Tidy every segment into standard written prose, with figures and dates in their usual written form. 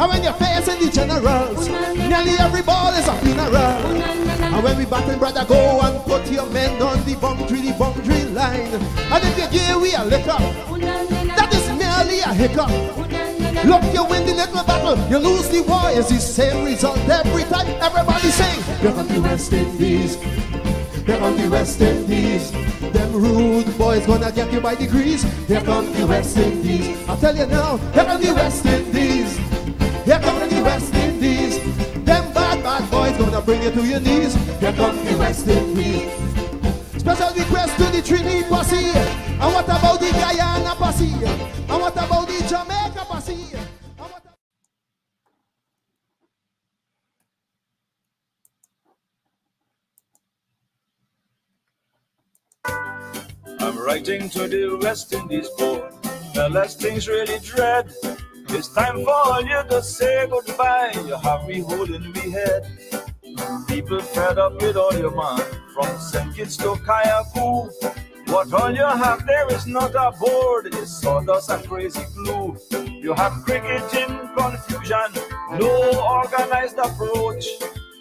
And when you're facing the generals, nearly every ball is a funeral. And when we battle, brother, go and put your men on the boundary line. And if you give we a liquor, that is merely a hiccup. Look, you win the little battle, you lose the war. It's the same result every time. Everybody sing. Here come the West Indies. Here come the West Indies. Them rude boys gonna get you by degrees. Here come the West Indies. I'll tell you now. Here come the West Indies. Here come the West Indies. Them bad boys gonna bring you to your knees. Here come the West Indies. Special request to the Trini posse. And what about the Guyana posse? And what about the Jamaica posse? I'm writing to the West Indies board. Now lest things really dread, it's time for all you to say goodbye. You have me holding me head. People fed up with all your man, from St. Kitts to Kayaku. What all you have there is not a board, it's sawdust and crazy glue. You have cricket in confusion, no organized approach.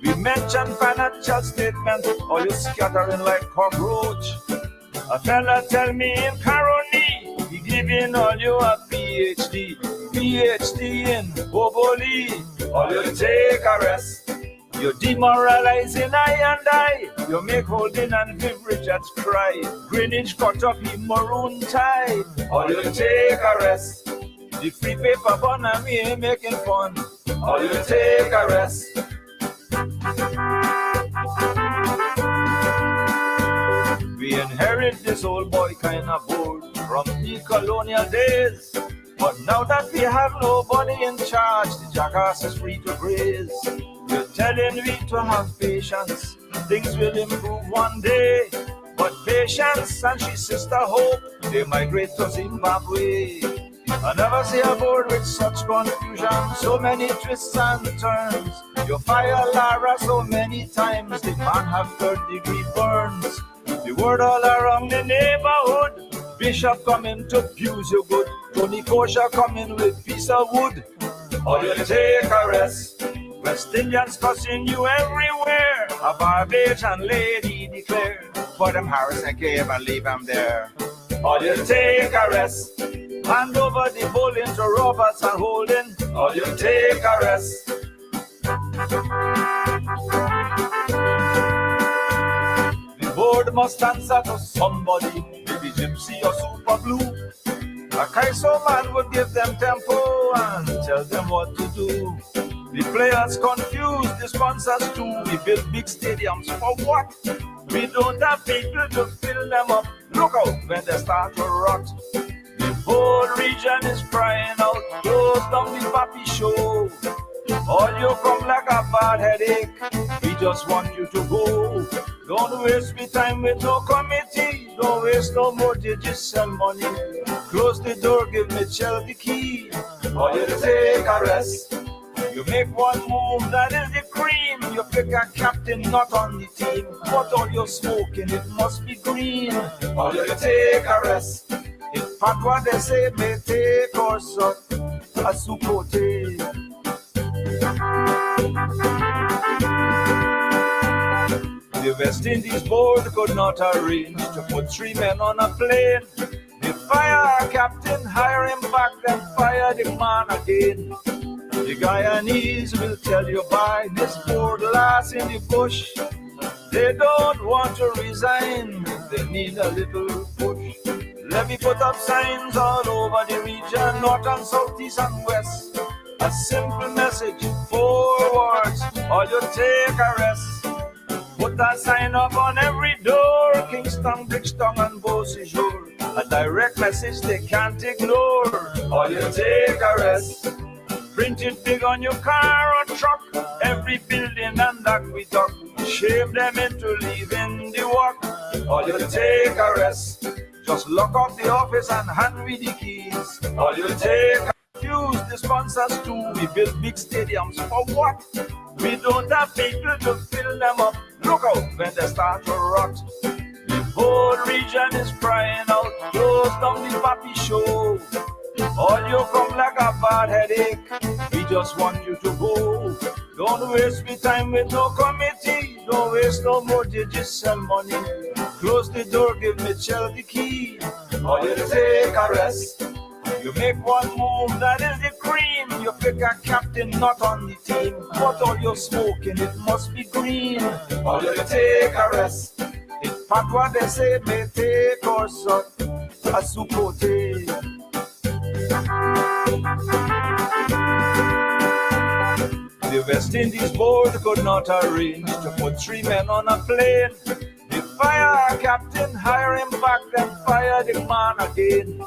We mention financial statement, all you scattering like cockroach. A fella tell me in Caroni, he giving all you a PhD. PhD in Boboli, all you take a rest. You're demoralizing I and I. You make Holding and Viv Richards cry. Greenwich cut off his maroon tie. All you take a rest. The free paper bun and me ain't making fun. All you take a rest. We inherit this old boy kind of board from the colonial days. But now that we have nobody in charge, the jackass is free to graze. You're telling me to have patience, things will improve one day. But Patience and she sister Hope, they migrate to Zimbabwe. I never see a board with such confusion, so many twists and turns. You fire Lara so many times, the man have 3rd-degree burns. The word all around the neighborhood, Bishop coming to abuse you good, Tony Kosher coming with piece of wood. Or you take a rest, West Indians cussing you everywhere. A Barbadian lady declare, for them Harris and Cave and leave them there. Or you take a rest, hand over the bowling to Roberts and Holden. Or you take a rest. The board must answer to somebody, maybe Gypsy or Super Blue. A Kaiso man would give them tempo and tell them what to do. The players confused, the sponsors too. We build big stadiums for what? We don't have people to fill them up. Look out when they start to rot. The whole region is crying out, close down the Papi show. All you come like a bad headache, we just want you to go. Don't waste me time with no committee, don't waste no more, just sell money. Close the door, give Mitchell the key, or you take a rest. You make one move, that is the cream. You pick a captain, not on the team. What all you're smoking, it must be green, or you take a rest. If Patwa they say, may take or suck, a supote. The West Indies board could not arrange to put 3 men on a plane. They fire a captain, hire him back, then fire the man again. The Guyanese will tell you by this board lass in the bush. They don't want to resign, they need a little push. Let me put up signs all over the region, north and south, east and west. A simple message, 4 words, or you take a rest. Put a sign up on every door, Kingston, Bridgetown and Beausejour. A direct message they can't ignore, or you take a rest. Print it big on your car or truck, every building and aqueduct. Shame them into leaving the work, or you take a rest. Just lock up the office and hand me the keys, or you take a use the sponsors too. We build big stadiums for what? We don't have people to fill them up. Look out when they start to rot. The whole region is crying out, close down the Papi show. All you come like a bad headache. We just want you to go. Don't waste me time with no committee. Don't waste no more digits, send money. Close the door, give Mitchell the key. All you take a rest. You make one move, that is the cream. You pick a captain, not on the team. What all you smoking, it must be green. All you take a rest. It's not what they say, may take or suck. A sukote. The West Indies board could not arrange to put 3 men on a plane. They fire captain, hire him back, then fire the man again.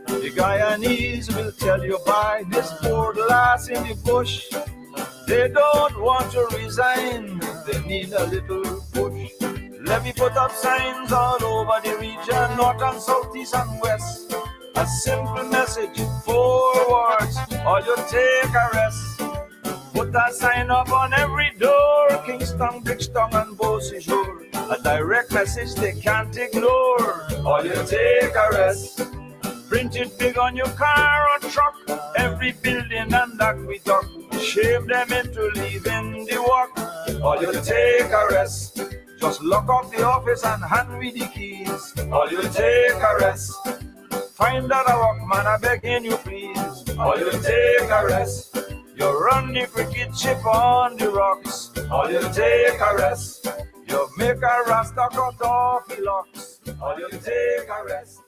The Guyanese will tell you by this poor lass in the bush. They don't want to resign, they need a little push. Let me put up signs all over the region, north and south, east and west. A simple message, 4 words, or you take a rest. Put a sign up on every door, Kingston, Bridgetown and Beausejour. A direct message they can't ignore, or you take a rest. Print it big on your car or truck, every building and aqueduct. Shame them into leaving the work, or you take a rest. Just lock up the office and hand me the keys, or you take a rest. Find out a workman, I begging you please, or you take a rest. You run the cricket ship on the rocks, or you take a rest. You make a rasta cut off the locks, or you take a rest.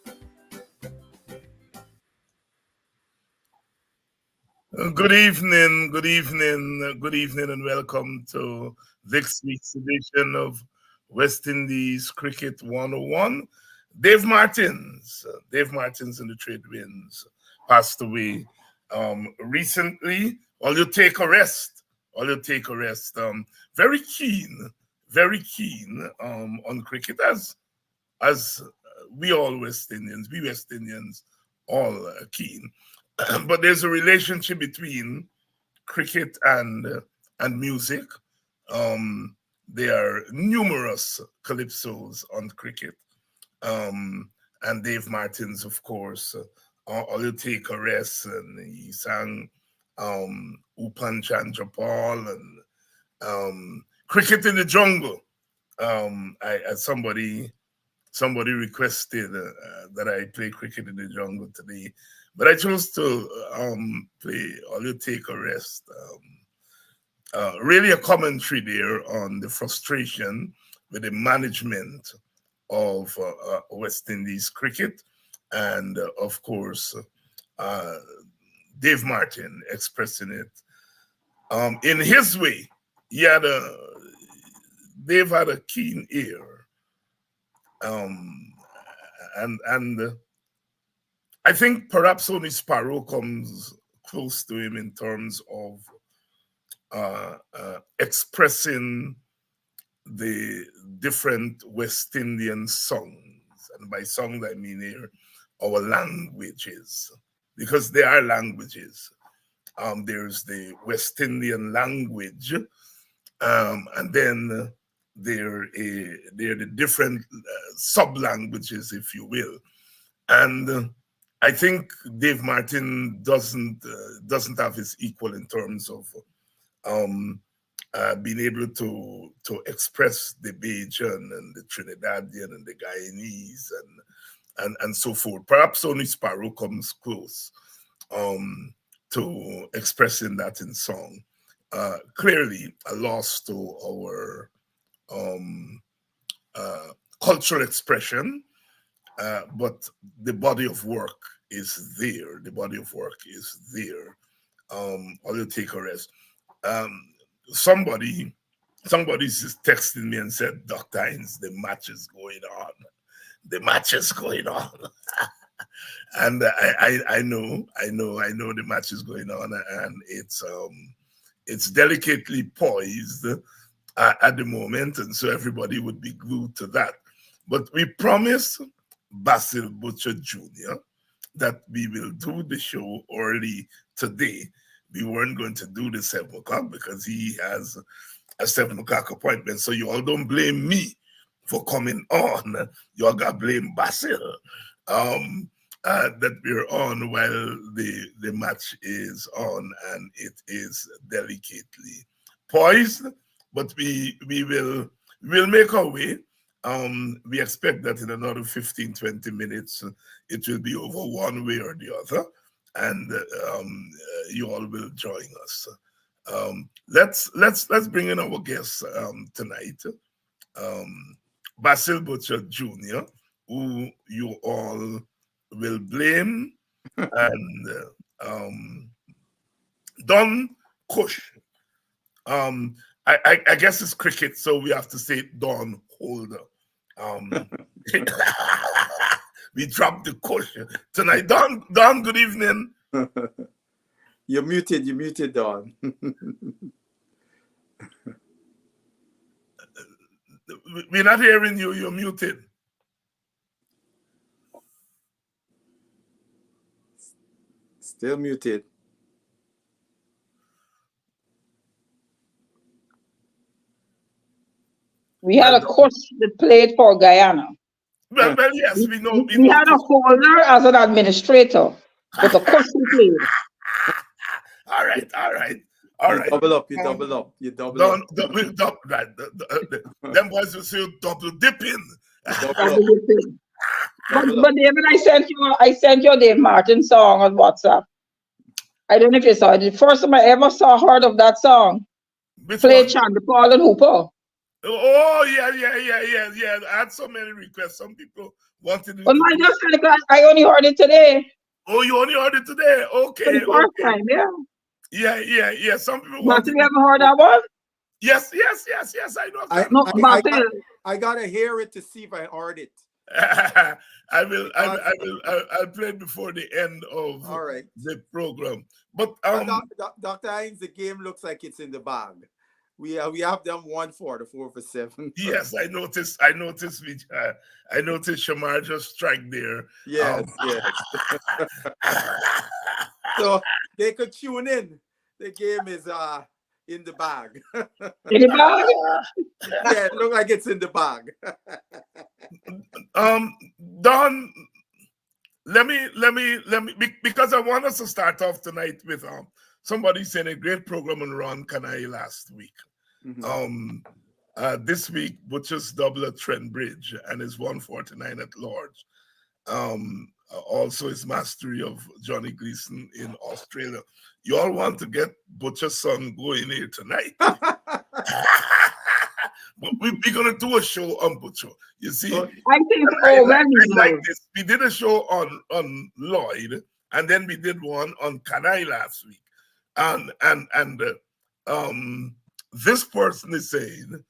Good evening, good evening, good evening, and welcome to this week's edition of West Indies Cricket 101. Dave Martins in the Trade Winds passed away recently. All you take a rest. Very keen on cricket as we West Indians all keen. But there's a relationship between cricket and music. There are numerous calypsos on cricket. And Dave Martins, of course, All You Take a Rest, and he sang Upan Chandra Paul and Cricket in the Jungle. Somebody requested that I play Cricket in the Jungle today, but I chose to play All You Take a Rest. Really a commentary there on the frustration with the management of West Indies cricket, and of course, Dave Martin expressing it in his way. Dave had a keen ear, and I think perhaps only Sparrow comes close to him in terms of expressing the different West Indian songs. And by songs, I mean here our languages, because they are languages. There's the West Indian language, and then there are the different sub-languages, if you will. And I think Dave Martin doesn't have his equal in terms of being able to express the Bajan and the Trinidadian and the Guyanese and so forth. Perhaps only Sparrow comes close to expressing that in song. Clearly a loss to our cultural expression, but the body of work is there. All You Take a Rest. Somebody's just texted me and said, Dr. Hines, the match is going on. And I know the match is going on, and it's delicately poised at the moment, and so everybody would be glued to that. But we promised Basil Butcher Jr. that we will do the show early today. We weren't going to do the 7 o'clock because he has a 7 o'clock appointment. So you all don't blame me for coming on. You all got to blame Basil. that we're on while the match is on, and it is delicately poised, but we'll make our way. We expect that in another 15-20 minutes it will be over one way or the other, and you all will join us. Let's bring in our guests tonight. Basil Butcher Jr., who you all will blame, and Don Cush. I guess it's cricket, so we have to say Don Holder. We dropped the Cush tonight. Don, good evening. You're muted, Don. We're not hearing you. You're muted. Still muted. We had a coach that played for Guyana. Well, yes, we know. We had a holder as an administrator, but the coach who played. All right. You double up. Right. Them boys will say double dipping. But David, I sent you a Dave Martin song on WhatsApp. I don't know if you saw it. The first time I ever heard of that song. Played Chandler Paul and Hooper. Oh yeah. I had so many requests. Some people wanted to. But I only heard it today. Oh, you only heard it today? Okay. For the first time, yeah. Yeah. Some people wanted. Have you ever heard that one? Yes. I know. I gotta hear it to see if I heard it. I'll play it before the end of the program. But Dr. Hines, the game looks like it's in the bag. We have them 1-4, the 4-for-7. Yes, I noticed. I noticed Shamar just strike there. Yes. So they could tune in. The game is in the bag. In the bag? Yeah, it looks like it's in the bag. Don, let me because I want us to start off tonight with somebody saying a great program on Ron Kanai last week. Mm-hmm. This week Butcher's double at Trent Bridge and is 149 at Lord's. Also his mastery of Johnny Gleason in Australia. You all want to get Butcher's son going here tonight. We're gonna do a show on Butcher. You see, I think like this. We did a show on Lloyd, and then we did one on Kanai last week, and this person is saying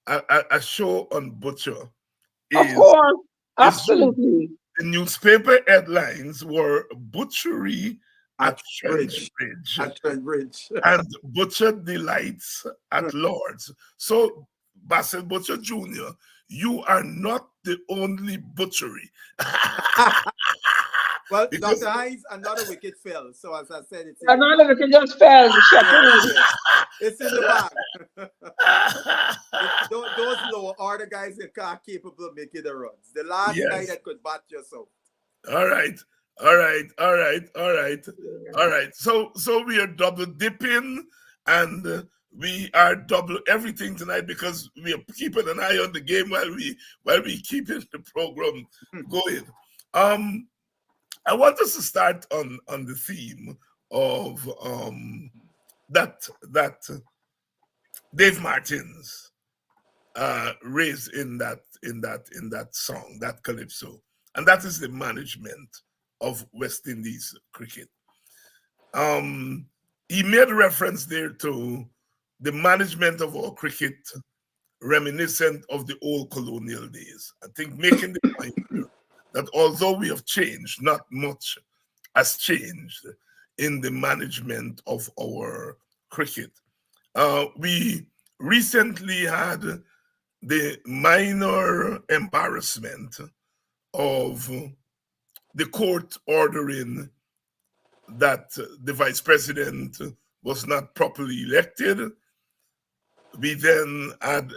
a show on Butcher is, of course, absolutely. The newspaper headlines were butchery at Trent Bridge and Butcher Delights at Lord's. So, Basil Butcher Jr., you are not the only butchery. Well, Dr. Hines, another wicket fell. So as I said, another wicket just fell. It's in the bag. Those lower order guys are capable of making the runs. The last guy that could bat yourself. All right. So we are double dipping and we are double everything tonight because we are keeping an eye on the game while we keeping the program going. I want us to start on the theme of that Dave Martin's raised in that song, that calypso, and that is the management of West Indies cricket. He made reference there to the management of our cricket reminiscent of the old colonial days. I think making the point here that although we have changed, not much has changed in the management of our cricket. We recently had the minor embarrassment of the court ordering that the vice president was not properly elected. We then had,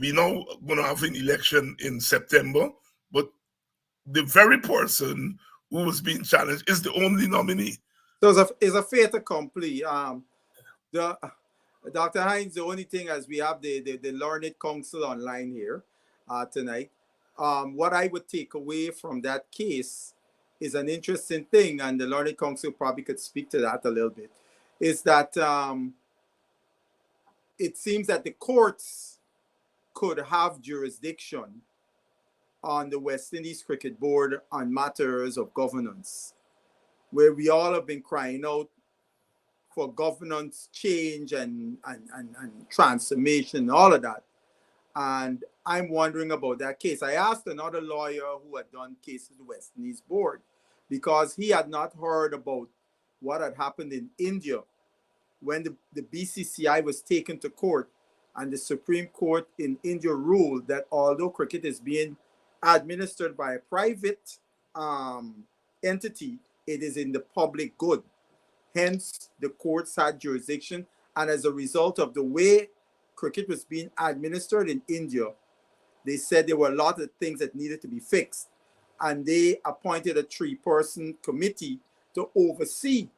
we now going to have an election in September, but the very person who was being challenged, is the only nominee. So it's a fait accompli. The Dr. Hines, the only thing as we have the Learned Council online here tonight, what I would take away from that case is an interesting thing, and the Learned Council probably could speak to that a little bit, is that it seems that the courts could have jurisdiction on the West Indies Cricket Board on matters of governance, where we all have been crying out for governance change and transformation and all of that. And I'm wondering about that case. I asked another lawyer who had done cases with the West Indies Board because he had not heard about what had happened in India when the BCCI was taken to court, and the Supreme Court in India ruled that although cricket is being administered by a private entity, it is in the public good. Hence, the courts had jurisdiction, and as a result of the way cricket was being administered in India, they said there were a lot of things that needed to be fixed, and they appointed a 3-person committee to oversee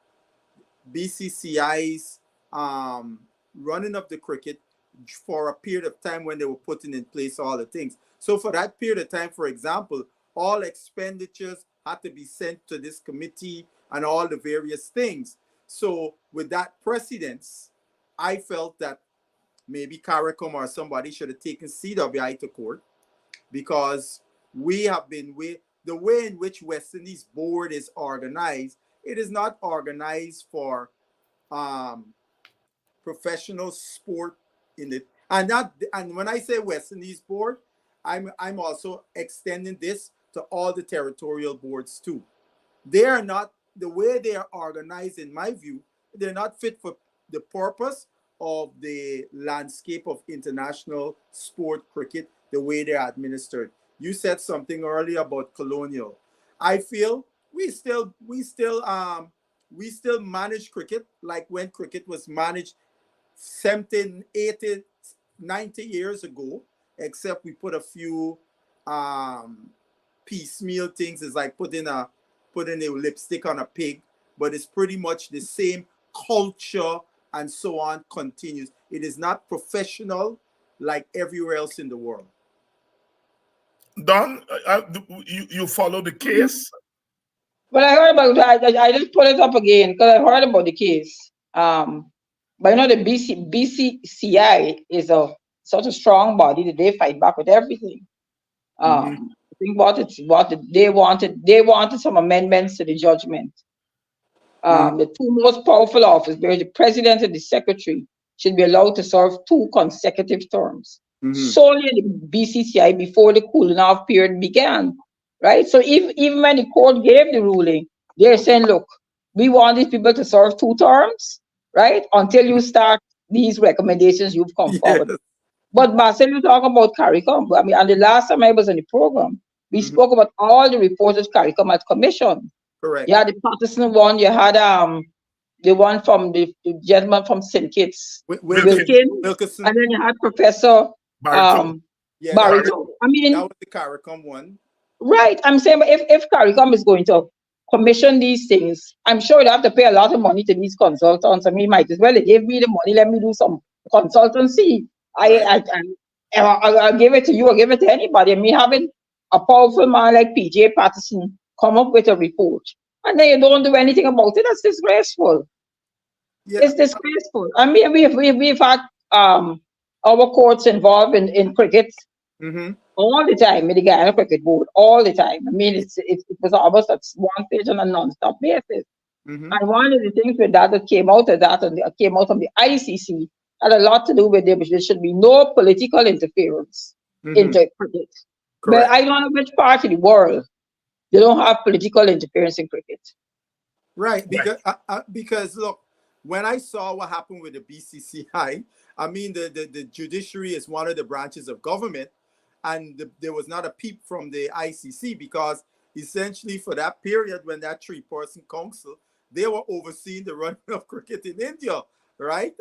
BCCI's running of the cricket for a period of time when they were putting in place all the things. So for that period of time, for example, all expenditures had to be sent to this committee and all the various things. So with that precedence, I felt that maybe CARICOM or somebody should have taken CWI to court, because we have been the way in which West Indies Board is organized. It is not organized for professional sport in it, and when I say West Indies Board, I'm also extending this to all the territorial boards too. They are not, the way they are organized, in my view, they're not fit for the purpose of the landscape of international sport cricket, the way they're administered. You said something earlier about colonial. I feel we still manage cricket like when cricket was managed 17, 80, 90 years ago, except we put a few piecemeal things. It's like putting a lipstick on a pig, but it's pretty much the same culture and so on continues. It is not professional like everywhere else in the world. Don, you follow the case? Well, I heard about that. I just put it up again because I heard about the case. But you know, the BCCI is a such a strong body that they fight back with everything. I think they wanted some amendments to the judgment. The 2 most powerful officers, where the president and the secretary, should be allowed to serve 2 consecutive terms solely in the BCCI before the cooling off period began. Right? So even when the court gave the ruling, they're saying, look, we want these people to serve 2 terms, right? Until you start these recommendations you've come forward. But Basil, you talk about CARICOM. I mean, and the last time I was in the program, we spoke about all the reports that CARICOM had commissioned. Correct. You had the Patterson one, you had the one from the gentleman from St. Kitts, Wilkin, and then you had Professor Barito. I mean, that was the CARICOM one. Right. I'm saying, but if CARICOM is going to commission these things, I'm sure they have to pay a lot of money to these consultants. I mean, might as well they give me the money, let me do some consultancy. I'll give it to you, I'll give it to anybody. I mean, having a powerful man like PJ Patterson come up with a report and then you don't do anything about it, that's disgraceful. Yeah. It's disgraceful. I mean, we've had our courts involved in cricket all the time, with the Guyana Cricket Board, all the time. I mean, it was almost at one page on a non-stop basis. And one of the things with that came out of that, and came out from the ICC, had a lot to do with there should be no political interference into cricket. Correct. But I don't know which part of the world they don't have political interference in cricket. Right, because look, when I saw what happened with the BCCI, I mean, the judiciary is one of the branches of government, and there was not a peep from the ICC, because essentially for that period when that 3-person council, they were overseeing the running of cricket in India, right?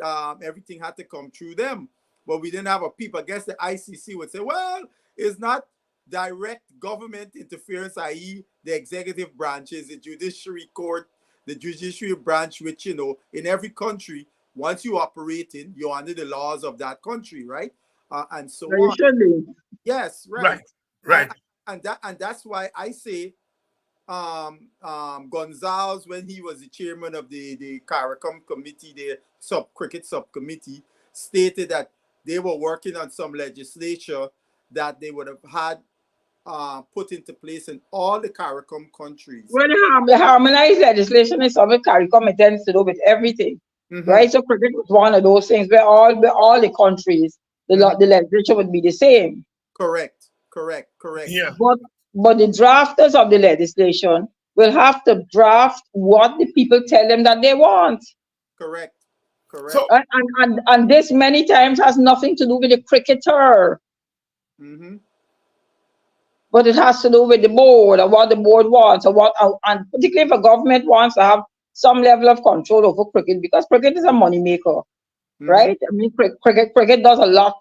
Everything had to come through them, but we didn't have a peep. I guess the ICC would say, well, it's not direct government interference, i.e. the executive branches, the judiciary court, the judiciary branch, which, you know, in every country, once you operate in, you're under the laws of that country, right? And so You on. should be. Yes, right. Right. And that's why I say Gonzalez, when he was the chairman of the CARICOM committee, the cricket subcommittee, stated that they were working on some legislation that they would have had put into place in all the CARICOM countries. Well, the harmonized legislation is something CARICOM intends to do with everything, right? So cricket was one of those things where all the countries, the legislation would be the same. Correct. Yeah. But the drafters of the legislation will have to draft what the people tell them that they want. Correct. So, And this many times has nothing to do with the cricketer. But it has to do with the board and what the board wants, and particularly if a government wants to have some level of control over cricket, because cricket is a money maker, right? I mean, cricket does a lot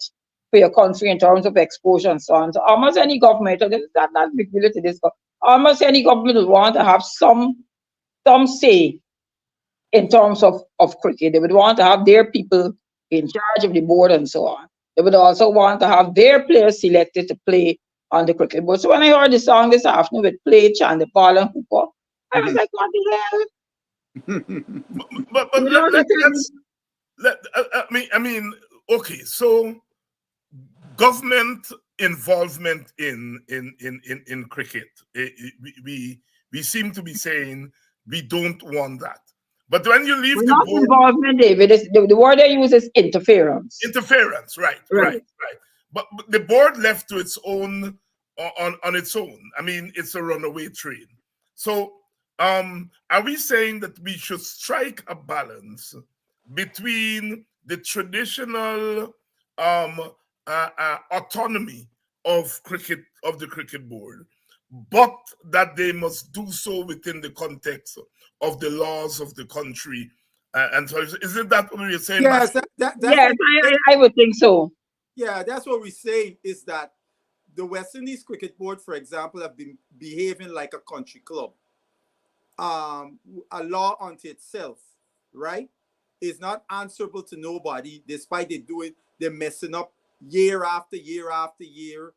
for your country in terms of exposure and so on. So almost any government, that's big deal to this, almost any government would want to have some say in terms of cricket. They would want to have their people in charge of the board and so on. They would also want to have their players selected to play on the cricket board. So when I heard the song this afternoon with Play, Chandipal, and Hooper, I was like, what the hell? I mean, okay, so government involvement in cricket, we seem to be saying we don't want that. But when you leave the board, involvement, David, the word they use is interference. Interference, right. But the board left to its own on its own. I mean, it's a runaway train. So, are we saying that we should strike a balance between the traditional autonomy of the cricket board, but that they must do so within the context of the laws of the country? And so, isn't that what you're saying? Yes, yes, I would think so. Yeah, that's what we say, is that the West Indies Cricket Board, for example, have been behaving like a country club. A law unto itself, right, is not answerable to nobody, despite they're messing up year after year after year,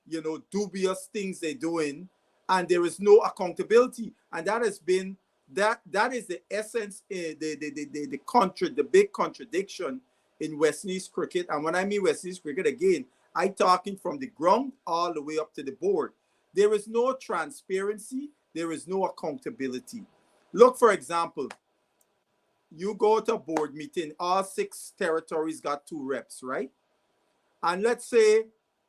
you know, dubious things they're doing, and there is no accountability. And that has been that is the essence, the big contradiction in West Indies cricket. And when I mean West Indies cricket, again, I'm talking from the ground all the way up to the board. There is no transparency. There is no accountability. Look, for example, you go to a board meeting, all 6 territories got 2 reps, right? And let's say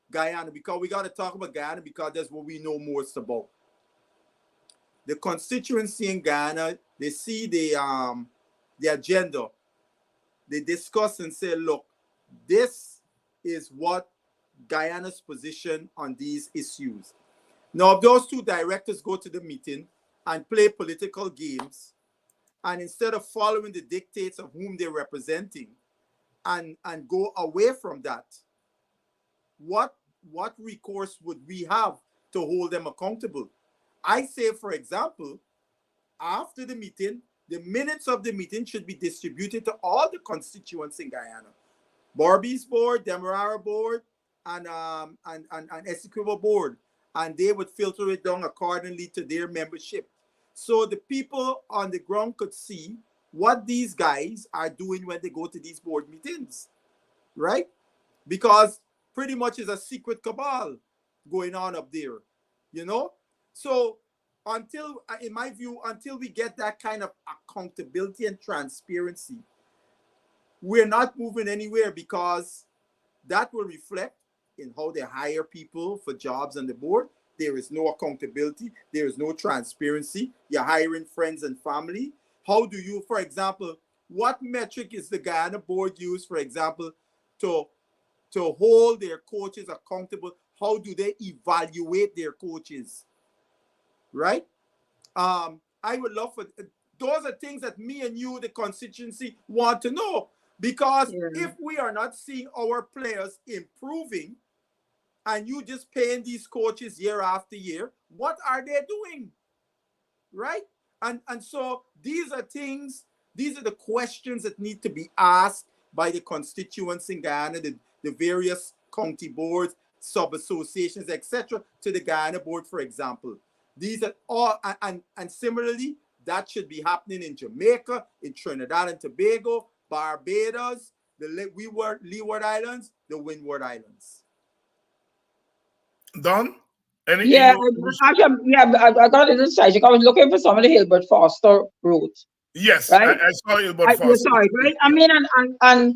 Guyana, because we got to talk about Guyana because that's what we know most about. The constituency in Guyana, they see the agenda. They discuss and say, look, this is what Guyana's position on these issues. Now, if those 2 directors go to the meeting and play political games, and instead of following the dictates of whom they're representing and go away from that, what recourse would we have to hold them accountable? I say, for example, after the meeting, the minutes of the meeting should be distributed to all the constituents in Guyana. Barby's board, Demerara board, and Essequibo board. And they would filter it down accordingly to their membership. So the people on the ground could see what these guys are doing when they go to these board meetings, right? Because pretty much is a secret cabal going on up there, you know? So in my view, until we get that kind of accountability and transparency, we're not moving anywhere, because that will reflect in how they hire people for jobs on the board. There is no accountability. There is no transparency. You're hiring friends and family. How do you, for example, what metric is the Guyana board use, for example, to hold their coaches accountable? How do they evaluate their coaches? Right? I would love for those are things that me and you, the constituency, want to know. Because if we are not seeing our players improving, and you just paying these coaches year after year, what are they doing? Right? And so these are things, these are the questions that need to be asked by the constituents in Guyana, the various county boards, sub-associations, etc., to the Guyana board, for example. These are all, and similarly, that should be happening in Jamaica, in Trinidad and Tobago, Barbados, the Leeward Islands, the Windward Islands. Don? Any Yeah, actually, yeah, I got it inside. I was looking for some of the Hilbert Foster route. Yes, right? I saw Hilbert You Foster. saw it, right? I mean, and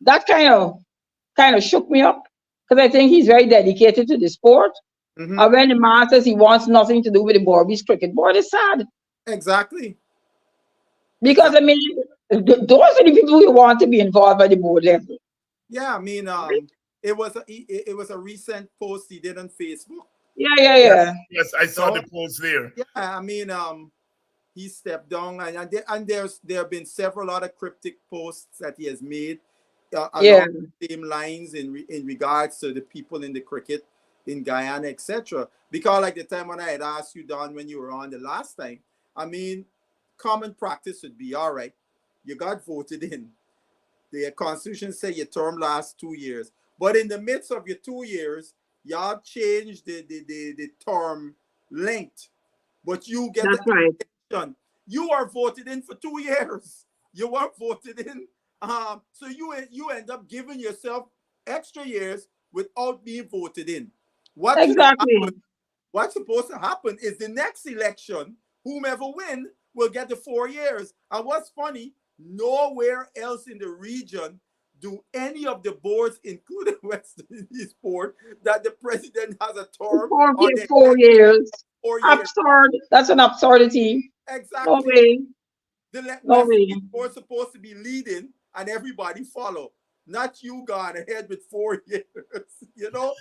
that kind of shook me up because I think he's very dedicated to the sport. Mm-hmm. And when the man says he wants nothing to do with the Barbies cricket board, it's sad. Exactly. Because I mean, those are the people who want to be involved at the board level. Yeah, I mean, it was a recent post he did on Facebook. Yeah. Yes, I saw the post there. Yeah, I mean, he stepped down, and there have been several other cryptic posts that he has made along the same lines in regards to the people in the cricket in Guyana, etc. Because like the time when I had asked you, Don, when you were on the last time, I mean, common practice would be, all right, you got voted in. The Constitution said your term lasts 2 years. But in the midst of your 2 years, y'all changed the term length. But you get That's right. You are voted in for 2 years. You weren't voted in. So you end up giving yourself extra years without being voted in. What's supposed to happen is the next election, whomever wins will get the 4 years. And what's funny, nowhere else in the region do any of the boards, including West Indies board, that the president has a term. 4 years. 4 years. Absurd. That's an absurdity. Exactly. No way. The West Indies board supposed to be leading and everybody follow. Not you gone ahead with 4 years. You know?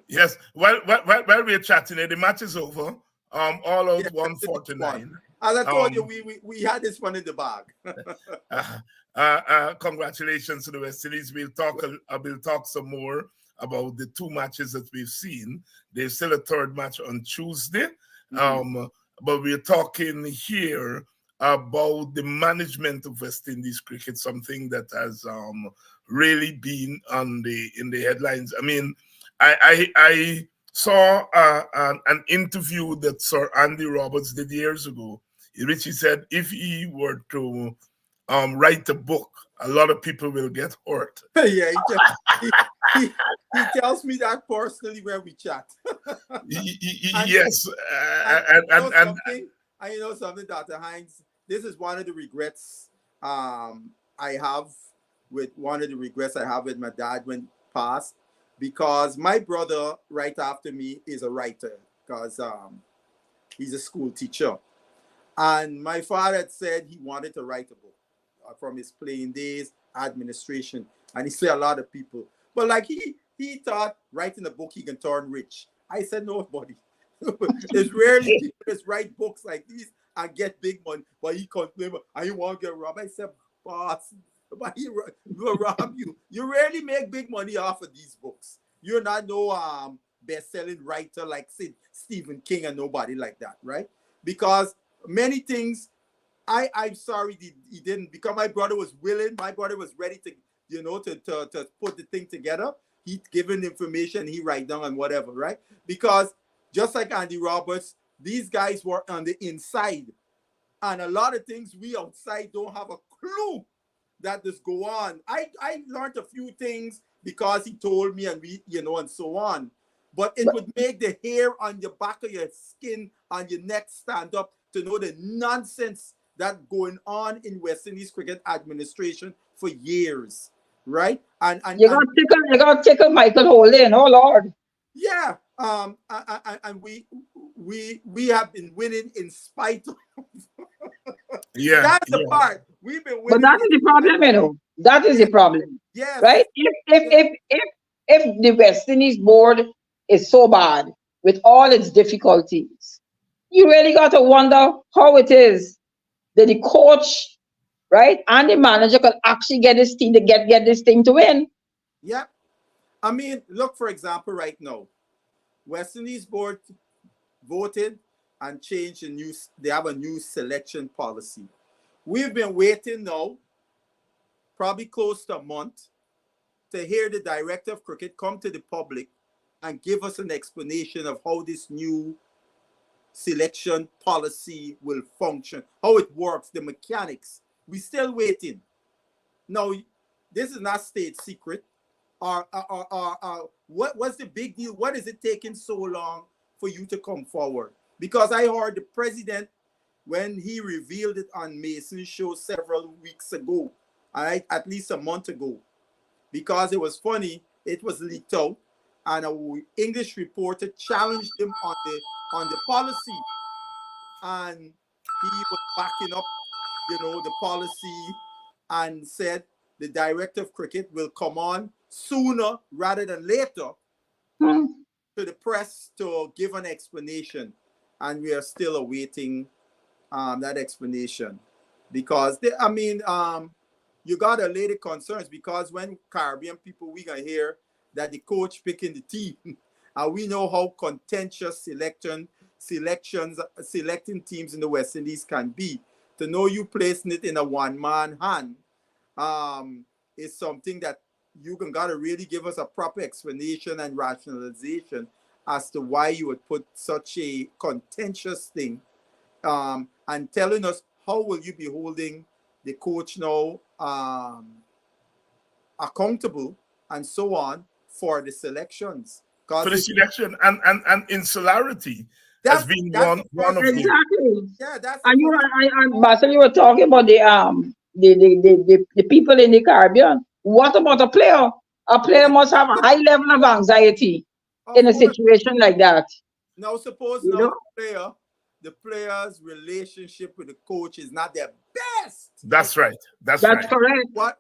Yes. While we're chatting, the match is over. All out 149. As I told you, we had this one in the bag. Congratulations to the West Indies. We'll talk some more about the 2 matches that we've seen. There's still a third match on Tuesday. Mm-hmm. But we're talking here about the management of West Indies cricket, something that has really been in the headlines. I mean, I saw an interview that Sir Andy Roberts did years ago, in which he said if he were to write a book, a lot of people will get hurt. Yeah, he tells me that personally when we chat. Yes. You know something, Dr. Hines? This is one of the regrets I have with my dad when he passed, because my brother right after me is a writer because he's a school teacher. And my father had said he wanted to write a book from his playing days, administration, and he said a lot of people. But like he thought writing a book he can turn rich. I said, no, buddy. There's rarely people that write books like these and get big money, but he complained, and he won't get robbed. I said, boss, but he will rob you. You rarely make big money off of these books. You're not no best-selling writer like Stephen King and nobody like that, right? Because many things, I'm sorry he didn't, because my brother was willing, my brother was ready to, to put the thing together. He given information, he write down and whatever, right? Because just like Andy Roberts, these guys were on the inside. And a lot of things we outside don't have a clue that this go on. I learned a few things because he told me, and we, and so on. But it would make the hair on your back of your skin, on your neck stand up to know the nonsense that going on in West Indies cricket administration for years, right? And you got to tickle Michael Holden, oh Lord. Yeah, and we have been winning in spite of. Yeah, that's the part we've been winning. But that is the problem, That is the problem. Yeah, right. If the West Indies board is so bad with all its difficulties, you really got to wonder how it is that the coach, right, and the manager can actually get this team to get this thing to win. Yeah. I mean, look, for example, right now, West Indies board voted and changed they have a new selection policy. We've been waiting now, probably close to a month, to hear the director of cricket come to the public and give us an explanation of how this new selection policy will function, how it works, the mechanics. We're still waiting. Now, this is not state secret. What's the big deal? What is it taking so long for you to come forward? Because I heard the president, when he revealed it on Mason's show several weeks ago, at least a month ago, because it was funny, it was leaked out, and an English reporter challenged him on the policy, and he was backing up, the policy, and said the director of cricket will come on sooner rather than later to the press to give an explanation, and we are still awaiting that explanation, because you gotta lay the concerns, because when Caribbean people, we gonna hear that the coach picking the team, and we know how contentious selecting teams in the West Indies can be. To know you placing it in a one-man hand is something that you gotta really give us a proper explanation and rationalization as to why you would put such a contentious thing, and telling us how will you be holding the coach now accountable and so on for the selections. For the selection and insularity has been one of the... Exactly. Yeah, that's... And Basil, you were talking about the people in the Caribbean. What about a player? A player must have a high level of anxiety in a situation like that. Now, suppose the player's relationship with the coach is not their best. That's right. That's correct. But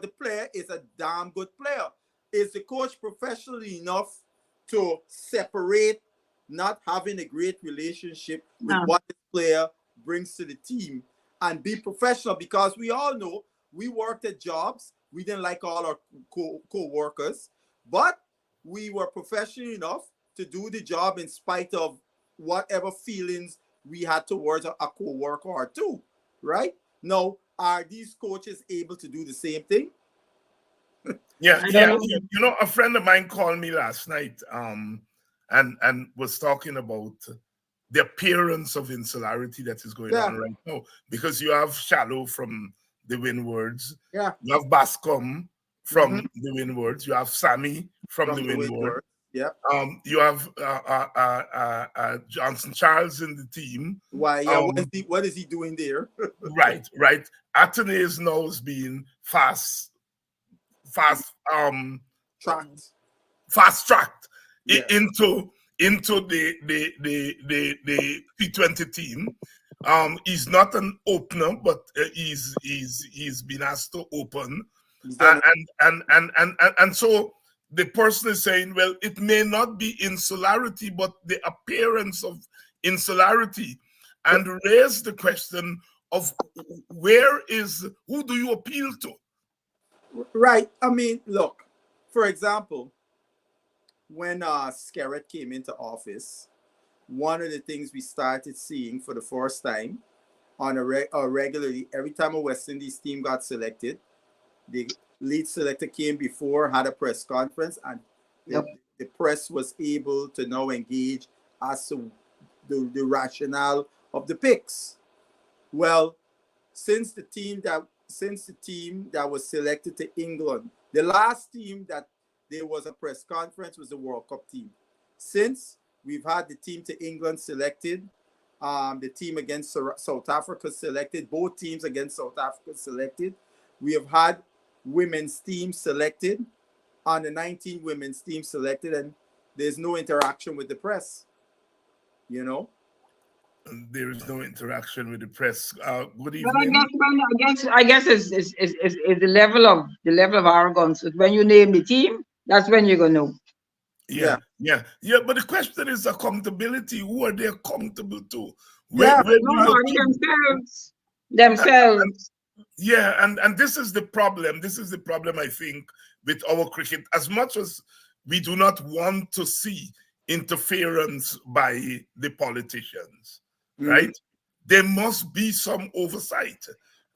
the player is a damn good player. Is the coach professional enough to separate not having a great relationship with what the player brings to the team and be professional? Because we all know we worked at jobs. We didn't like all our co-workers, but we were professional enough to do the job in spite of whatever feelings we had towards a co-worker or two, right? Now, are these coaches able to do the same thing? Yeah. A friend of mine called me last night and was talking about the appearance of insularity that is going on right now, because you have Shallow from the Windwards, you have Bascom from the Windwards, you have Sammy from the Windward. Yeah. You have Johnson Charles in the team. Why? Yeah. What is he doing there? Right. Athenaeus now is being fast tracked into the T20 team. He's not an opener, but he's been asked to open, and so the person is saying, well, it may not be insularity, but the appearance of insularity, and raise the question of who do you appeal to? Right. I mean, look, for example, when Skerritt came into office, one of the things we started seeing for the first time on regularly, every time a West Indies team got selected, the lead selector came before, had a press conference, and the press was able to now engage as to the rationale of the picks. Well, since the team that was selected to England, the last team that there was a press conference was the World Cup team. Since we've had the team to England selected, the team against South Africa selected, both teams against South Africa selected. We have had women's team selected, under 19 women's team selected, and there's no interaction with the press. There is no interaction with the press. Good evening. But I guess it's the level of arrogance. When you name the team, that's when you're gonna know. Yeah. But the question is accountability. Who are they accountable to? Themselves. Yeah, and this is the problem. This is the problem, I think, with our cricket. As much as we do not want to see interference by the politicians, right? There must be some oversight.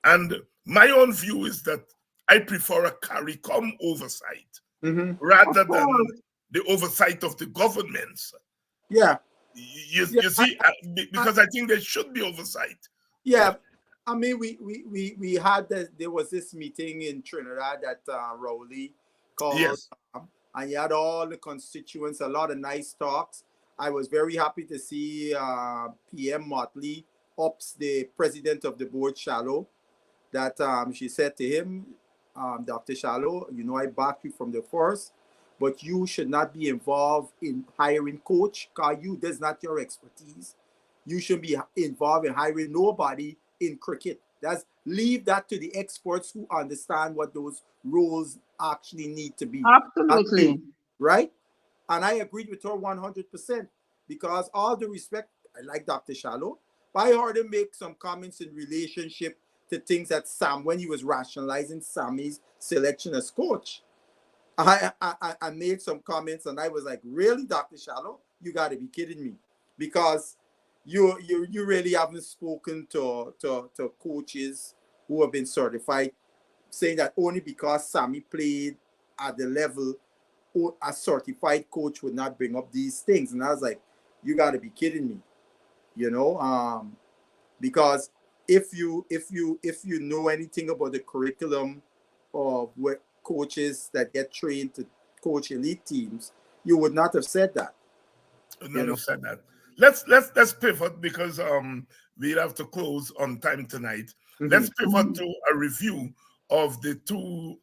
And my own view is that I prefer a CARICOM oversight rather than the oversight of the governments. Yeah. You see, because I think there should be oversight. Yeah. I mean, we had there was this meeting in Trinidad that Rowley called, Yes. and you had all the constituents, a lot of nice talks. I was very happy to see PM Motley ups the president of the board, Shallow, that she said to him, Dr. Shallow, you know, I backed you from the first, but you should not be involved in hiring coach, because that's not your expertise. You should be involved in hiring nobody in cricket. Leave that to the experts who understand what those roles actually need to be. Absolutely. Right? And I agreed with her 100%, because all the respect, I like Dr. Shallow, but I heard him make some comments in relationship to things that when he was rationalizing Sammy's selection as coach. I made some comments and I was like, really, Dr. Shallow? You got to be kidding me. Because you really haven't spoken to coaches who have been certified, saying that only because Sammy played at the level a certified coach would not bring up these things. And I was like, you got to be kidding me, you know, because if you know anything about the curriculum of what coaches that get trained to coach elite teams, you would not have said that. Said that. Let's pivot, because we'll have to close on time tonight. Let's pivot to a review of the two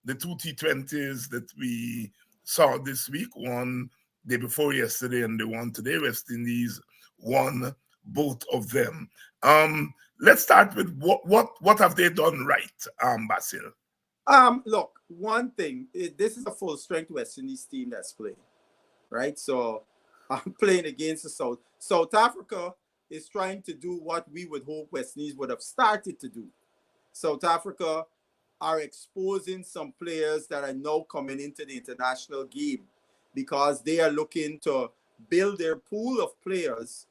T20s that we saw this week. One day before yesterday and the one today. West Indies won both of them. Let's start with what have they done right, Basil? Look, one thing, this is a full strength West Indies team that's playing, right? So I'm playing against the South Africa is trying to do what we would hope West Indies would have started to do. South Africa are exposing some players that are now coming into the international game, because they are looking to build their pool of players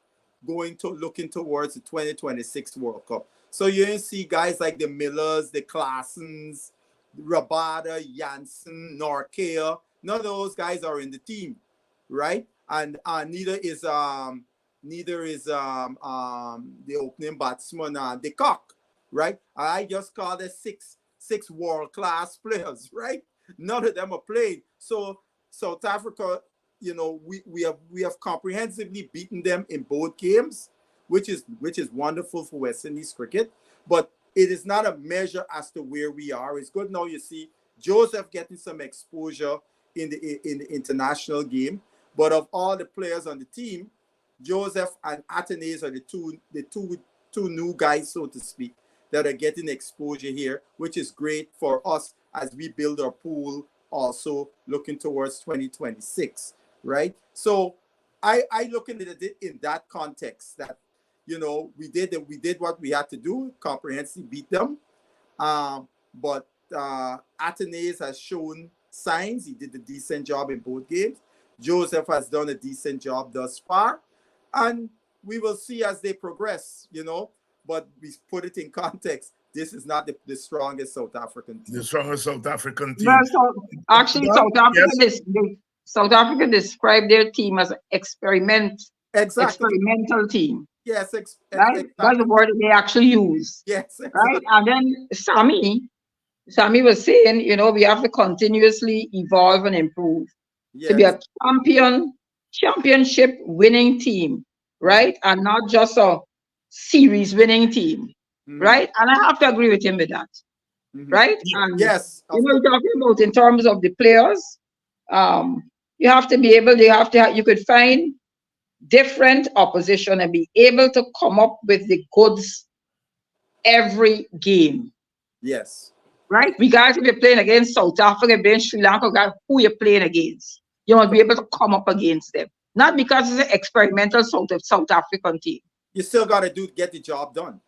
looking towards the 2026 World Cup. So you see guys like the Millers, the Claessens, Rabada, Janssen, Norkea. None of those guys are in the team, right? And neither is the opening batsman, De Kock, right? I just call it six world-class players, right? None of them are playing. So South Africa, you know, we have comprehensively beaten them in both games, which is wonderful for West Indies cricket. But it is not a measure as to where we are. It's good now you see Joseph getting some exposure in the international game. But of all the players on the team, Joseph and Atenes are the two new guys, so to speak, that are getting exposure here, which is great for us as we build our pool, also looking towards 2026, right? So I look at it in that context, that, you know, we did what we had to do, comprehensively beat them. But Atenes has shown signs. He did a decent job in both games. Joseph has done a decent job thus far. And we will see as they progress, you know. But we put it in context. This is not the strongest South African team. The strongest South African team. Well, so actually, South Africa described their team as an experimental team. Yes, right? That's the word they actually use. Yes, exactly. Right. And then Sammy was saying, you know, we have to continuously evolve and improve to be a championship winning team, right? And not just a series winning team, right? And I have to agree with him with that, right? And yes, you know, talking about in terms of the players, you have to be able, you could find different opposition and be able to come up with the goods every game. Yes. Right? Regardless if you're playing against South Africa, playing Sri Lanka, who you're playing against. You must be able to come up against them. Not because it's an experimental South African team. You still got to get the job done.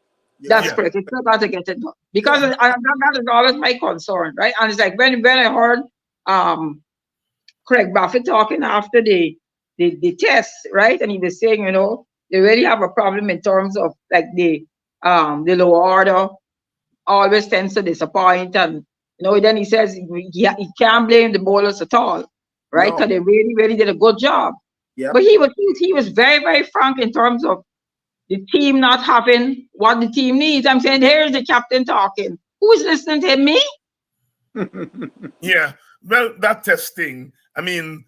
That's Yeah. correct. It's still got to get it done because Yeah. that is always my concern, right? And it's like when I heard Craig Buffett talking after the test, right? And he was saying, they really have a problem in terms of like the lower order always tends to disappoint, and then he says he can't blame the bowlers at all, right? No. Because they really, really did a good job. Yep. But he was very, very frank in terms of the team not having what the team needs. I'm saying, here's the captain talking. Who is listening to him? Me? Yeah. Well, that testing, I mean,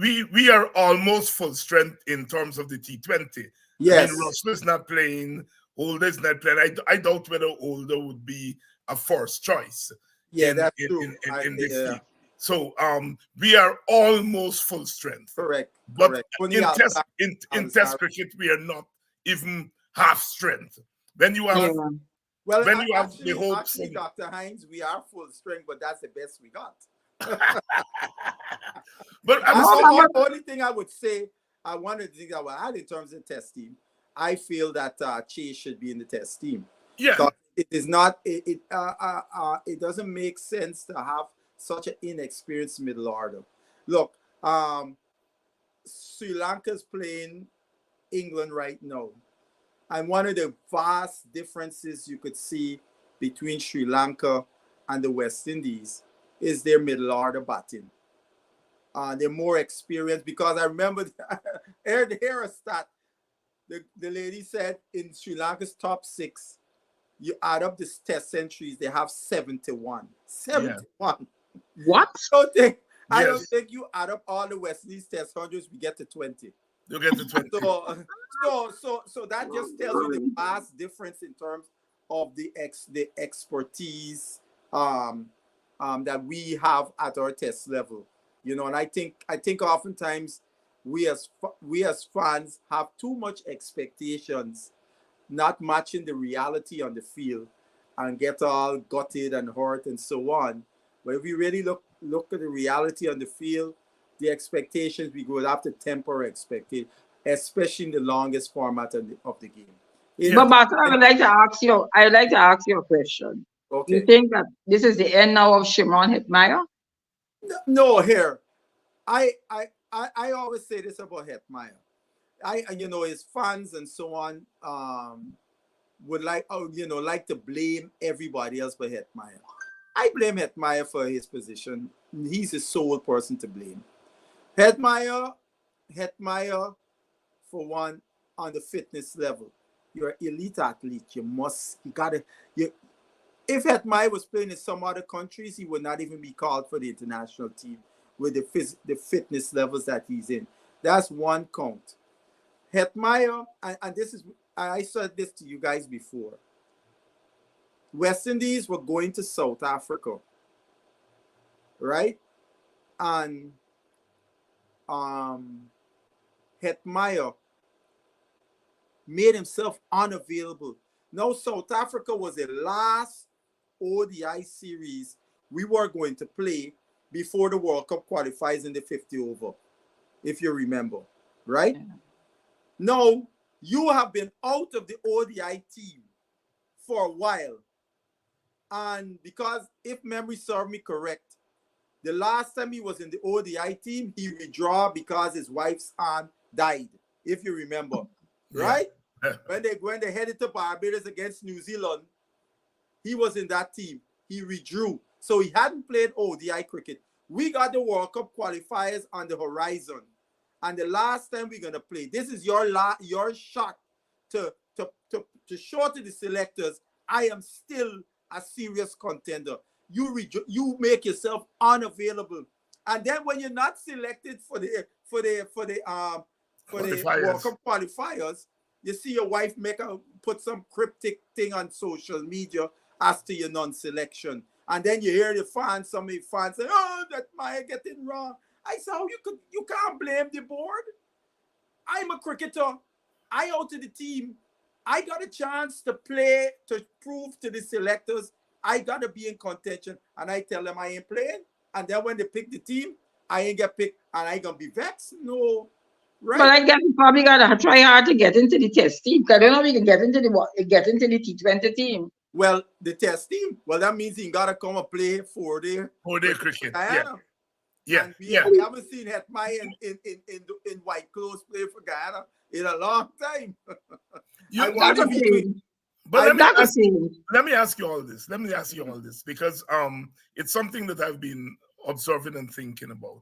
we are almost full strength in terms of the T20. Yes. I mean, Russell is not playing, Holder is not playing. I doubt whether Holder would be a first choice Yeah, in that's in, true. in this Yeah. team. So we are almost full strength. Correct. But Correct. in test cricket, we are not even half strength. When you have Yeah. Well, when you have the hopes actually, Dr. Hines, we are full strength, but that's the best we got. but And I'm the only thing I would say, one of the things I would add in terms of test team, I feel that Chase should be in the test team. yeah. Because it is not, it doesn't make sense to have such an inexperienced middle order. Look, Sri Lanka's playing England right now. And one of the vast differences you could see between Sri Lanka and the West Indies is their middle order batting. They're more experienced because I remember here a stat. The lady said in Sri Lanka's top 6, you add up the test centuries, they have 71. 71. What? I don't think you add up all the West Indies test hundreds, we get to 20. You get to 20. So that just tells you the vast difference in terms of the expertise that we have at our test level. And I think oftentimes we as fans have too much expectations, not matching the reality on the field, and get all gutted and hurt and so on. But if we really look at the reality on the field, the expectations, we would have to temper expectations, especially in the longest format of the game. But I would like to ask you. I would like to ask you a question. Okay. You think that this is the end now of Shimron Hetmyer? No, here, I always say this about Hetmyer. His fans and so on would like to blame everybody else but Hetmyer. I blame Hetmyer for his position. He's the sole person to blame. Hetmyer, for one, on the fitness level, you're an elite athlete. If Hetmyer was playing in some other countries, he would not even be called for the international team with the fitness levels that he's in. That's one count. Hetmyer, and this is, I said this to you guys before. West Indies were going to South Africa, right? And Hetmyer made himself unavailable. Now, South Africa was the last ODI series we were going to play before the World Cup qualifies in the 50 over, if you remember, right? Yeah. Now, you have been out of the ODI team for a while. And because, if memory serves me correct, the last time he was in the ODI team, he withdrew because his wife's aunt died, if you remember, right? When they headed to Barbados against New Zealand, he was in that team. He withdrew. So he hadn't played ODI cricket. We got the World Cup qualifiers on the horizon. And the last time we're going to play, this is your shot to show to the selectors, I am still a serious contender. You make yourself unavailable. And then when you're not selected for the World Cup qualifiers, you see your wife put some cryptic thing on social media as to your non-selection. And then you hear some of the fans say, oh, that Maya getting wrong. I said, you can't blame the board. I'm a cricketer. I out of the team. I got a chance to play, to prove to the selectors I got to be in contention. And I tell them I ain't playing. And then when they pick the team, I ain't get picked and I ain't going to be vexed. No. But right? I guess we probably gotta try hard to get into the test team. Because I don't know if we can get into the T20 team. Well, the test team. Well, that means he gotta come and play 4 day 4 day cricket for cricket. Yeah, Guyana. yeah, And yeah. we haven't seen Hetmai in white clothes play for Guyana in a long time. I You, That wonder you, if could he could. change. but I That could ask change. let me ask you all this. Let me ask you all this because it's something that I've been observing and thinking about.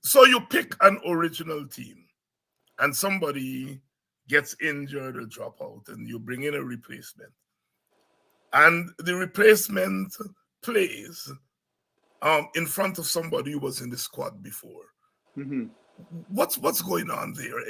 So you pick an original team and somebody gets injured or drop out and you bring in a replacement. And the replacement plays in front of somebody who was in the squad before. Mhm. What's going on there?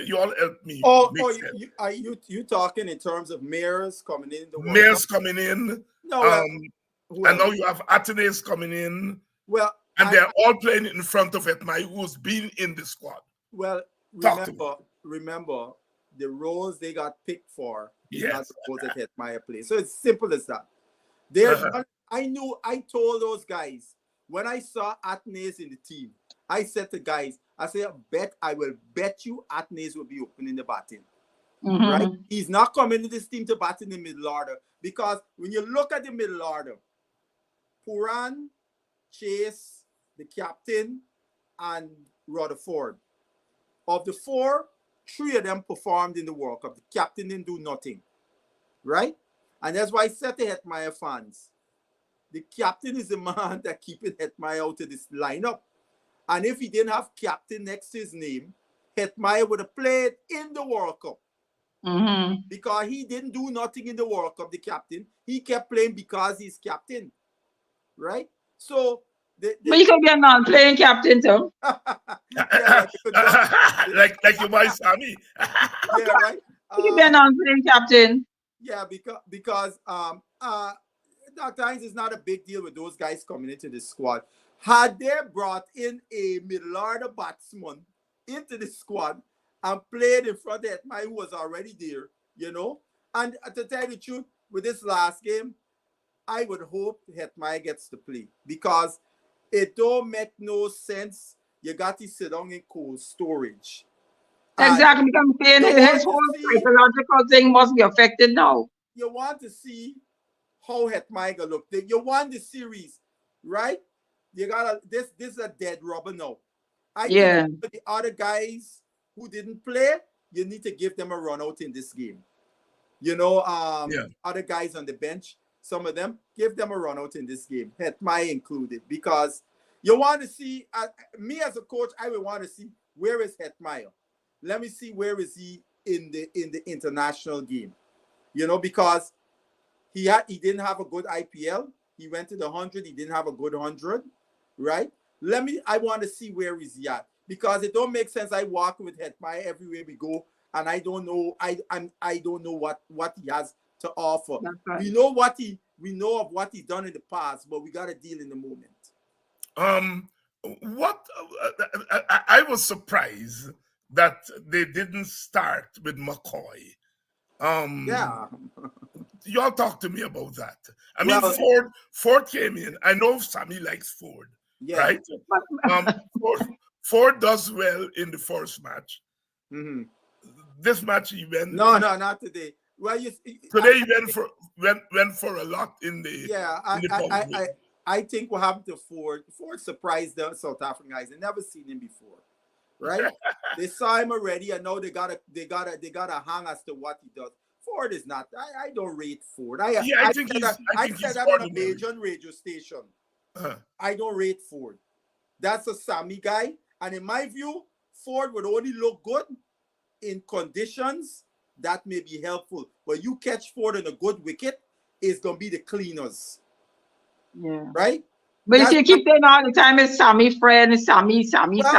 You all help me Oh, make sense. are you talking in terms of mayors coming in the World Cup? Mayors coming in, No, um, and well, now you have Athenaeus coming in, well, and they're all playing in front of Etmai, who's been in the squad. well. Talk to me. Remember, the roles they got picked for is not Yes. the roles that Hetmaya plays. So it's simple as that. There's Uh-huh. one. I told those guys when I saw Atnes in the team, I said to guys, I said, I will bet you Atnes will be opening the batting. Right? Mm-hmm. He's not coming to this team to bat in the middle order because when you look at the middle order, Puran, Chase, the captain, and Rutherford. Of the 4, 3 of them performed in the World Cup. The captain didn't do nothing. Right? And that's why I said to Hetmaya fans, the captain is the man that keeping Hetmaya out of this lineup. And if he didn't have captain next to his name, Hetmaya would have played in the World Cup. Mm-hmm. Because he didn't do nothing in the World Cup, the captain. He kept playing because he's captain. Right? So But you can be a non-playing captain too. yeah, like you might Sammy. yeah, right. You can be a non-playing captain. Yeah, because Dr. Hines is not a big deal with those guys coming into the squad. Had they brought in a middle order batsman into the squad and played in front of Hetmai, who was already there, and to tell you the truth, with this last game, I would hope Hetmai gets to play because it don't make no sense. You got to sit down in cold storage. And Exactly. Because I'm saying you his want to whole see psychological thing must be affected now. you want to see how Hetmai gonna look. You won the series, right? You gotta this is a dead rubber now. I Yeah. think for the other guys who didn't play, you need to give them a run out in this game. Yeah. Other guys on the bench, some of them, give them a run out in this game, Hetmai included, because you want to see me as a coach, I would want to see where is Hetmai. Let me see where is he in the international game. Because he didn't have a good IPL. He went to the 100. He didn't have a good 100, right? I want to see where is he at because it don't make sense. I walk with Hetmai everywhere we go, and I don't know. I don't know what he has to offer. That's right. We know of what he's done in the past, but we got to deal in the moment. What I was surprised that they didn't start with McCoy. Yeah. Y'all talk to me about that. I mean, Well- Ford came in. I know Sammy likes Ford, Yeah. right? Ford does well in the first match. Mm-hmm. This match he went. No, not today. Well, today he went for a lot in the. Yeah, in the I think what happened to Ford surprised the South African guys. They never seen him before, right? They saw him already, and now they gotta hang as to what he does. Ford is not. I don't rate Ford. I said that on a major radio station. Uh-huh. I don't rate Ford. That's a Sammy guy, and in my view, Ford would only look good in conditions that may be helpful. But you catch Ford in a good wicket, it's gonna be the cleaners. Yeah. Right? But if you keep saying all the time, it's Sammy friend, it's Sammy, Sammy. And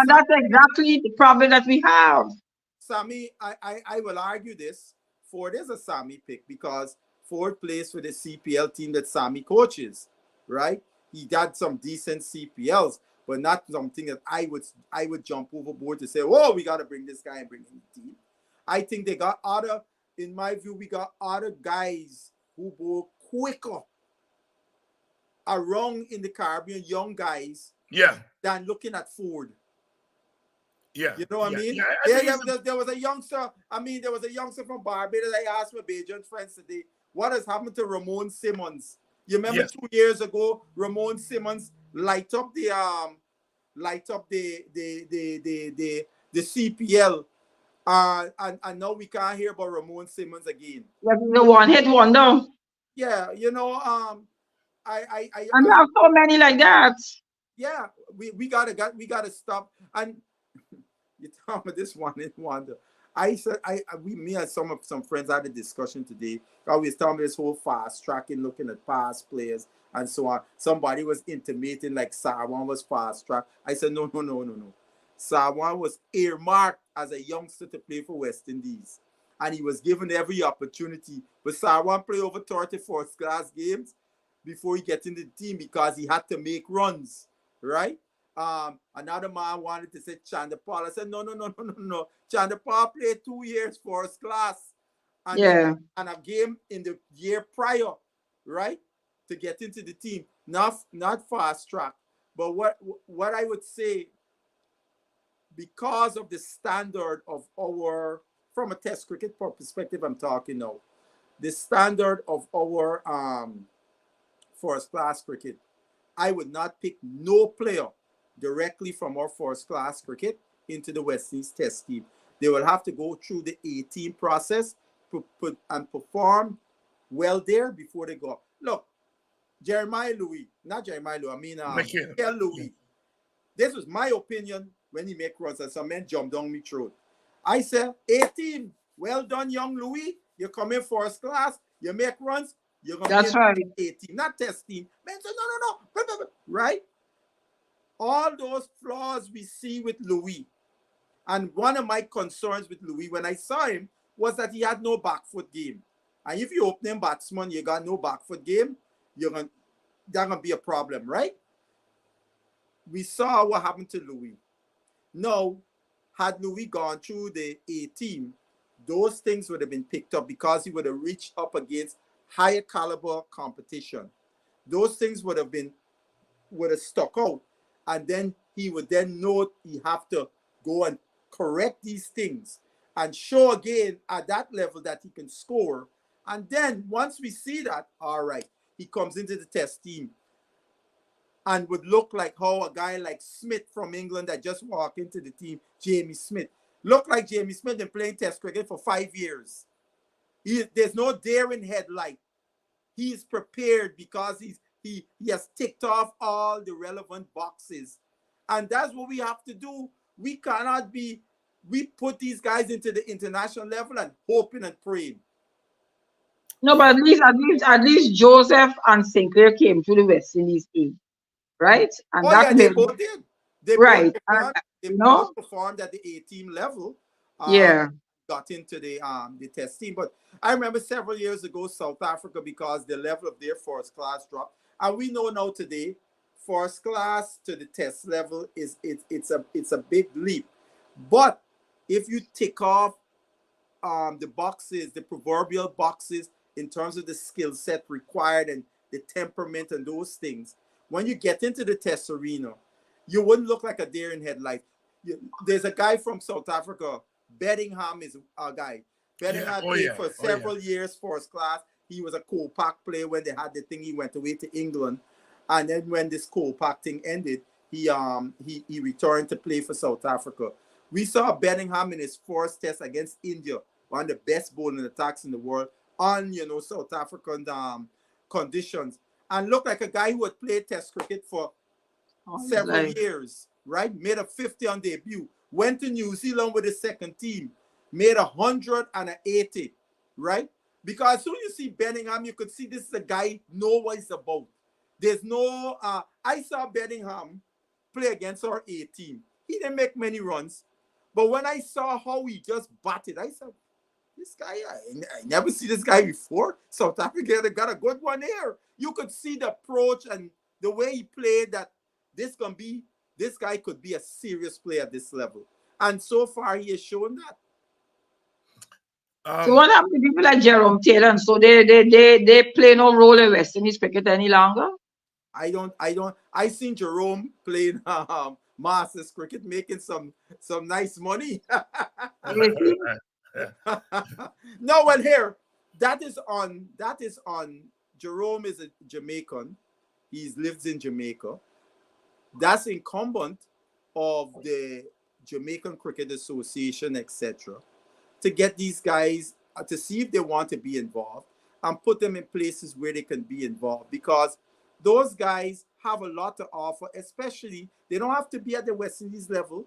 that's exactly the problem that we have. Sammy, I will argue this. Ford is a Sammy pick because Ford plays for the CPL team that Sammy coaches, right? He had some decent CPLs, but not something that I would jump overboard to say, oh, we got to bring this guy and bring him the team. I think they got in my view, we got other guys who go quicker around in the Caribbean, young guys Yeah. than looking at food. Yeah. You know what I mean? Yeah, I think There was a youngster. I mean, there was a youngster from Barbados. I asked my Bajan friends today, what has happened to Ramon Simmons? You remember Yes. 2 years ago, Ramon Simmons light up the CPL, and now we can't hear about Ramon Simmons again. Like the one hit wonder. Yeah, you know, And there are so many like that. yeah, we gotta stop. And you tell me this one in wonder. I said me and some friends had a discussion today. I was telling me this whole fast tracking, looking at past players and so on. Somebody was intimating like Sarwan was fast track. I said no. Sarwan was earmarked as a youngster to play for West Indies, and he was given every opportunity. But Sarwan played over 30 first-class games before he gets into the team because he had to make runs, right? Another man wanted to say Chandapal. I said, no. Chandapal played 2 years first class. And Yeah. and a game in the year prior, right? To get into the team. Not fast track. But what I would say, because of the standard of our, from a test cricket perspective I'm talking now, the standard of our first class cricket, I would not pick no player directly from our first class cricket into the West Indies test team. They will have to go through the 18 process and perform well there before they go. Look, Mikael Louis, Louis. This was my opinion when he make runs, and some men jumped down me throat. I said, 18, well done, young Louis. You come in first class, you make runs, you're going to be 18, not test team. Men said, no. Right? All those flaws we see with Louis. And one of my concerns with Louis when I saw him was that he had no back foot game. And if you open him batsman, you got no back foot game, that's gonna be a problem, right? We saw what happened to Louis. Now, had Louis gone through the 18, those things would have been picked up because he would have reached up against higher caliber competition. Those things would have stuck out. And then he would then know he have to go and correct these things and show again at that level that he can score. And then once we see that, all right, he comes into the test team and would look like how a guy like Smith from England that just walked into the team, Jamie Smith, look like Jamie Smith been playing test cricket for 5 years. There's no daring headlight. He is prepared because he has ticked off all the relevant boxes. And that's what we have to do. We cannot we put these guys into the international level and hoping and praying. No, but at least Joseph and Sinclair came to the West Indies team, right? And they both did. They both performed at the A-team level. Got into the test team. But I remember several years ago, South Africa, because the level of their first class dropped. And we know now today, first class to the test level it's a big leap. But if you tick off the boxes, the proverbial boxes, in terms of the skill set required and the temperament and those things, when you get into the test arena, you wouldn't look like a deer in headlight. There's a guy from South Africa, Bedingham is a guy. Bedingham played for several years first class. He was a co-pack player when they had the thing. He went away to England. And then when this co-pack thing ended, he returned to play for South Africa. We saw Bedingham in his first test against India, one of the best bowling attacks in the world on, South African conditions, and looked like a guy who had played test cricket for several years, right? Made a 50 on debut, went to New Zealand with his second team, made 180, right? Because as soon as you see Bedingham, you could see this is a guy know what he's about. There's no, I saw Bedingham play against our A team. He didn't make many runs, but when I saw how he just batted, I said, this guy, I never see this guy before. South Africa, they got a good one here. You could see the approach and the way he played that this guy could be a serious player at this level. And so far, he has shown that. So what happened to people like Jerome Taylor? And so they play no role in West Indies cricket any longer? I seen Jerome playing Masters cricket, making some nice money. No, well, here that is on Jerome is a Jamaican. He lives in Jamaica. That's incumbent of the Jamaican Cricket Association, etc., to get these guys to see if they want to be involved and put them in places where they can be involved, because those guys have a lot to offer. Especially, they don't have to be at the West Indies level.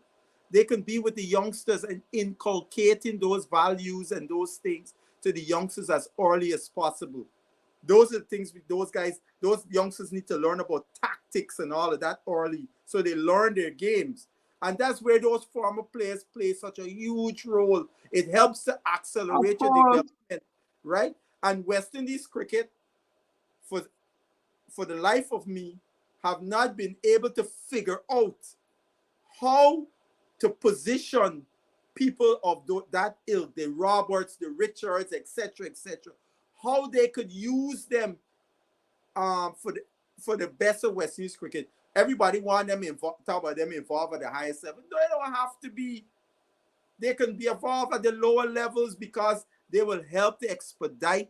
They can be with the youngsters and inculcating those values and those things to the youngsters as early as possible. Those are the things those guys, those youngsters need to learn about tactics and all of that early, so they learn their games. And that's where those former players play such a huge role. It helps to accelerate your development, right? And West Indies cricket, for the life of me, have not been able to figure out how to position people of that ilk, the Roberts, the Richards, etc., how they could use them for the best of West Indies cricket. Everybody want them talk about them involved at the highest level. No, they don't have to be. They can be involved at the lower levels, because they will help to expedite,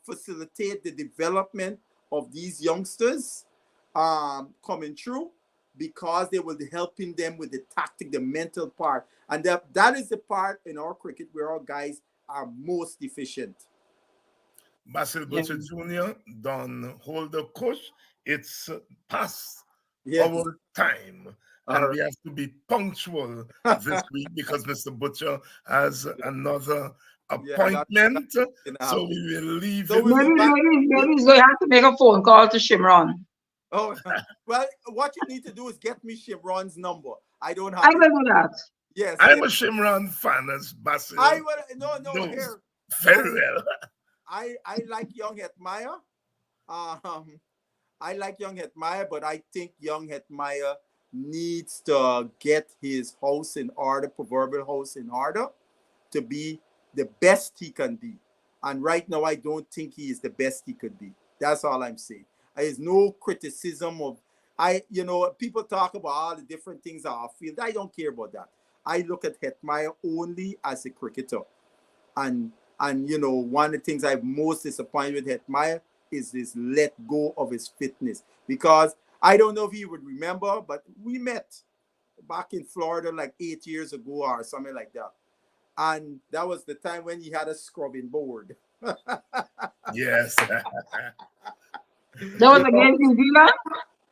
facilitate the development of these youngsters coming through, because they will be helping them with the tactic, the mental part. And that is the part in our cricket where our guys are most deficient. Basil Butcher Jr. done hold the Cush. It's past our time. And we have to be punctual this week, because Mr. Butcher has another appointment. So we will leave him. Maybe so you have to make a phone call to Shimron. Oh, well, what you need to do is get me Shimron's number. I don't have I will do that. Yes. I'm a Shimron fan, as Basil. I will, no, here. Very well. I like Young Hetmeyer. I like Young Hetmeyer, but I think Young Hetmeyer needs to get his house in order, proverbial house in order, to be the best he can be. And right now, I don't think he is the best he could be. That's all I'm saying. There's no criticism of, people talk about all the different things off field. I don't care about that. I look at Hetmeyer only as a cricketer. And one of the things I'm most disappointed with Hetmeyer is this let go of his fitness. Because I don't know if he would remember, but we met back in Florida like 8 years ago or something like that. And that was the time when he had a scrubbing board. Yes. That was against New Zealand?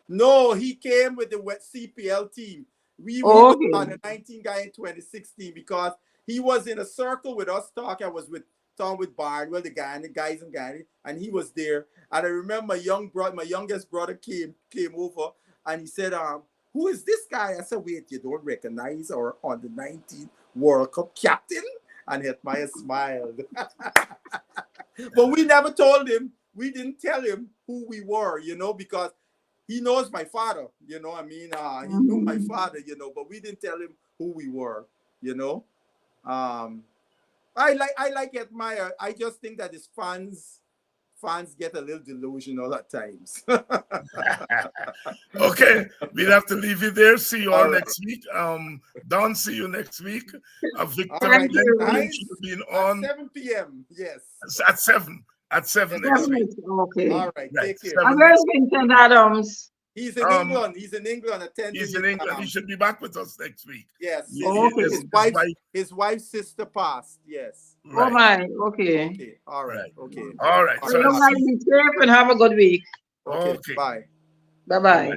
No, he came with the CPL team. We were on the 19 guy in 2016, because he was in a circle with us talking. I was with Barnwell, the guys in Ghana, and he was there. And I remember my youngest brother came over, and he said, who is this guy? I said, wait, you don't recognize our on the 19 World Cup captain? And Hetmeyer smiled. But we never told him. We didn't tell him who we were, because he knows my father, he knew my father, but we didn't tell him who we were, I like Hetmeyer. I just think that his fans get a little delusional at times. Okay, we'll have to leave it there. See you all next week. Don, see you next week. Victor Right. should be on 7 p.m. Yes. at 7. At 7 next week. Okay. All right. Take care. And where's Vincent Adams? He's in England. He's in England attending. He's in England. He should be back with us next week. Yes. His wife's sister passed. Yes. Right. Oh my. Okay. Okay. All right. Okay. All right. So be safe and have a good week. Okay. Bye. Bye.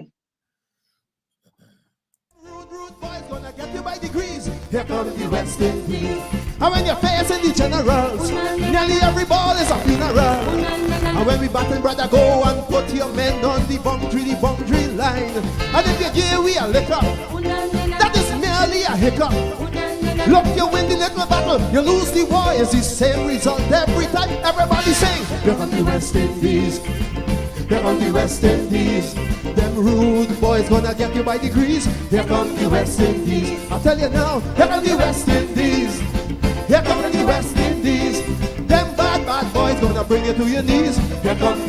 Rude boys gonna get you by degrees. Here comes the West Indies. And when you're facing the generals, nearly every ball is a funeral. And when we batting, brother, go and put your men on the boundary line. And if you give we a liquor, that is merely a hiccup. Look, you win the little battle, you lose the war. It's the same result every time. Everybody sing. Here come the West Indies. Here come the West Indies. Them rude boys gonna get you by degrees. Here come the West Indies. I tell you now, here come the West Indies. Here come the West Indies. Them bad boys gonna bring you to your knees. Here come